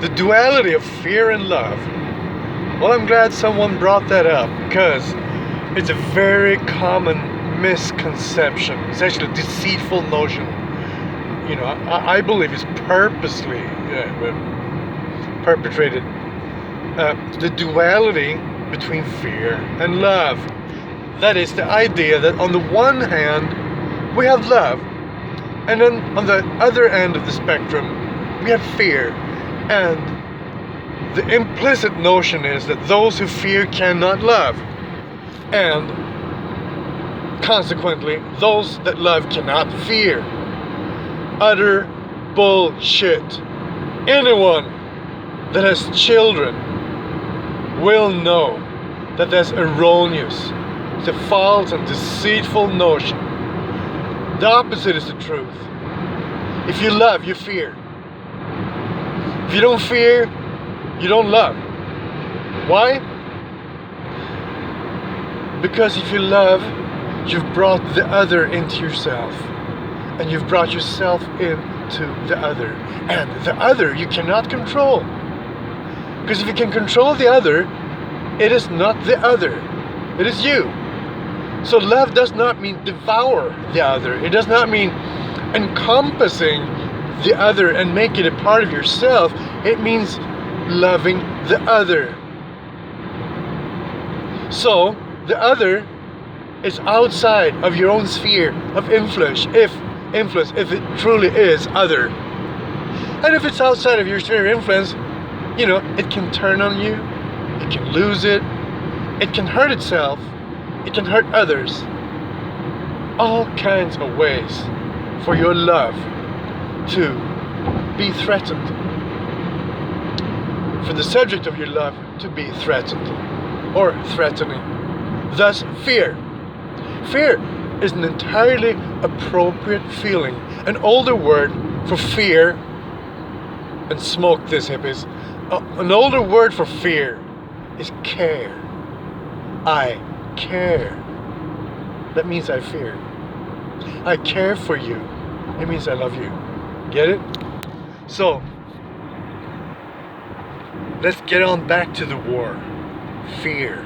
The duality of fear and love. Well, I'm glad someone brought that up because it's a very common misconception. It's actually a deceitful notion. You know, I believe it's purposely perpetrated. The duality between fear and love. That is the idea that on the one hand we have love, and then on the other end of the spectrum we have fear. And the implicit notion is that those who fear cannot love, and consequently those that love cannot fear. Utter bullshit. Anyone that has children will know that that's erroneous. It's a false and deceitful notion. The opposite is the truth. If you love, you fear. If you don't fear, you don't love. Why? Because if you love, you've brought the other into yourself. And you've brought yourself into the other. And the other you cannot control. Because if you can control the other, it is not the other. It is you. So love does not mean devour the other. It does not mean encompassing the other and make it a part of yourself. It means loving the other. So the other is outside of your own sphere of influence, if it truly is other. And if it's outside of your sphere of influence, you know, it can turn on you, it can lose it can hurt itself, it can hurt others. All kinds of ways for your love to be threatened. For the subject of your love to be threatened or threatening. Thus, fear. Fear is an entirely appropriate feeling. An older word for fear, and smoke this hippies, an older word for fear is care. I care. That means I fear. I care for you. It means I love you. Get it? So, let's get on back to the war. Fear.